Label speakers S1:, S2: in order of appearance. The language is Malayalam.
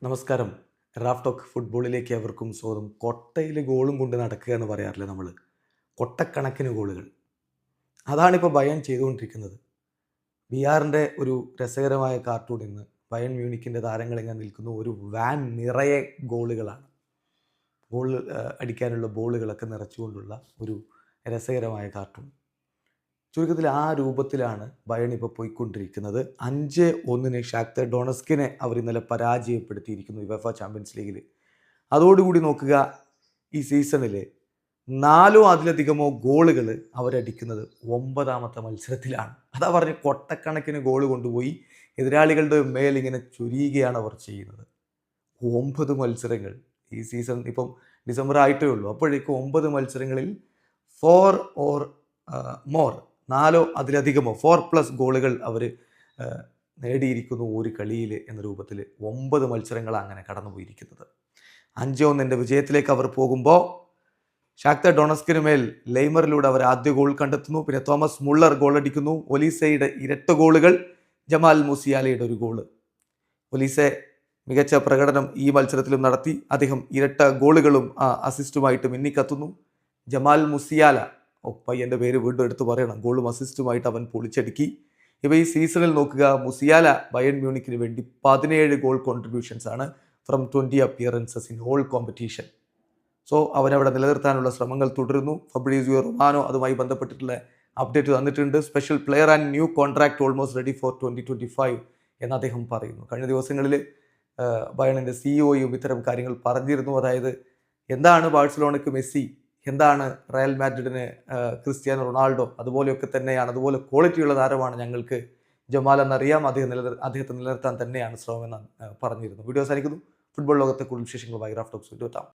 S1: നമസ്കാരം. റാഫ് ടോക്ക് ഫുട്ബോളിലേക്ക് അവർക്കും സ്വാഗതം. കൊട്ടയിൽ ഗോളും കൊണ്ട് നടക്കുക എന്ന് പറയാറില്ലേ നമ്മൾ? കൊട്ടക്കണക്കിന് ഗോളുകൾ. അതാണിപ്പോൾ ബയേൺ ചെയ്തുകൊണ്ടിരിക്കുന്നത്. ബിആറിൻ്റെ ഒരു രസകരമായ കാർട്ടൂൺ ഇന്ന് ബയേൺ മ്യൂണിക്കിൻ്റെ താരങ്ങൾ ഇങ്ങനെ നിൽക്കുന്നു. ഒരു വാൻ നിറയെ ഗോളുകളാണ്. ഗോൾ അടിക്കാനുള്ള ബോളുകളൊക്കെ നിറച്ചുകൊണ്ടുള്ള ഒരു രസകരമായ കാർട്ടൂൺ. ചുരുക്കത്തിൽ ആ രൂപത്തിലാണ് ബയേൺ ഇപ്പോൾ പോയിക്കൊണ്ടിരിക്കുന്നത്. 5-1 ഷാക്തർ ഡൊണസ്കിനെ അവർ ഇന്നലെ പരാജയപ്പെടുത്തിയിരിക്കുന്നു യുവേഫ ചാമ്പ്യൻസ് ലീഗിൽ. അതോടുകൂടി നോക്കുക, ഈ സീസണിൽ 4 അതിലധികമോ ഗോളുകൾ അവരടിക്കുന്നത് 9ാമത്തെ മത്സരത്തിലാണ്. അതാ പറഞ്ഞ് കൊട്ടക്കണക്കിന് ഗോൾ കൊണ്ടുപോയി എതിരാളികളുടെ മേലിങ്ങനെ ചൊരിയുകയാണ് അവർ ചെയ്യുന്നത്. 9 മത്സരങ്ങൾ ഈ സീസൺ ഇപ്പം ഡിസംബർ ആയിട്ടേ ഉള്ളൂ. അപ്പോഴേക്കും 9 മത്സരങ്ങളിൽ 4 ഓർ മോർ 4 അതിലധികമോ 4+ ഗോളുകൾ അവർ നേടിയിരിക്കുന്നു ഒരു കളിയിൽ എന്ന രൂപത്തിൽ 9 മത്സരങ്ങളാണ് അങ്ങനെ കടന്നുപോയിരിക്കുന്നത്. 5-1 വിജയത്തിലേക്ക് അവർ പോകുമ്പോൾ ഷാക്തർ ഡൊണസ്കിന് മേൽ ലെയ്മറിലൂടെ അവർ ആദ്യ ഗോൾ കണ്ടെത്തുന്നു. പിന്നെ തോമസ് മുള്ളർ ഗോൾ അടിക്കുന്നു. ഒലീസയുടെ ഇരട്ട ഗോളുകൾ, ജമാൽ മുസിയാലയുടെ ഒരു ഗോള്. ഒലീസെ മികച്ച പ്രകടനം ഈ മത്സരത്തിലും നടത്തി. അദ്ദേഹം ഇരട്ട ഗോളുകളും അസിസ്റ്റുമായിട്ട് മിന്നിക്കത്തുന്നു. ജമാൽ മുസിയാല, പയ്യൻ്റെ പേര് വീണ്ടും എടുത്തു പറയണം, ഗോളും അസിസ്റ്റുമായിട്ട് അവൻ പൊളിച്ചടുക്കി. ഇപ്പോൾ ഈ സീസണിൽ നോക്കുക, മുസിയാല ബയേൺ മ്യൂണിക്കിന് വേണ്ടി 17 ഗോൾ കോൺട്രിബ്യൂഷൻസ് ആണ് from 20 appearances in whole competition. So അവനവിടെ നിലനിർത്താനുള്ള ശ്രമങ്ങൾ തുടരുന്നു. ഫബ്രീസിയോ റൊമാനോ അതുമായി ബന്ധപ്പെട്ടിട്ടുള്ള അപ്ഡേറ്റ് തന്നിട്ടുണ്ട്. Special player and new contract almost ready for 2025 എന്ന് അദ്ദേഹം പറയുന്നു. കഴിഞ്ഞ ദിവസങ്ങളിൽ ബയേണിൻ്റെ സിഇഒയും ഇത്തരം കാര്യങ്ങൾ പറഞ്ഞിരുന്നു. അതായത് എന്താണ് ബാഴ്സലോണയ്ക്ക് മെസ്സി, എന്താണ് റയൽ മാഡ്രിഡിന് ക്രിസ്ത്യാനോ റൊണാൾഡോ, അതുപോലെയൊക്കെ തന്നെയാണ്, അതുപോലെ ക്വാളിറ്റിയുള്ള താരമാണ് ഞങ്ങൾക്ക് ജമാൽ എന്നറിയാം, അദ്ദേഹത്തെ നിലനിർത്താൻ തന്നെയാണ് ശ്രമമെന്ന് പറഞ്ഞിരുന്നു. വീഡിയോ അവസാനിക്കുന്നു. ഫുട്ബോൾ ലോകത്തെ കൂടുതൽ വിശേഷങ്ങളുമായി റാഫ് ടോക്സ് വീഡിയോ എത്താം.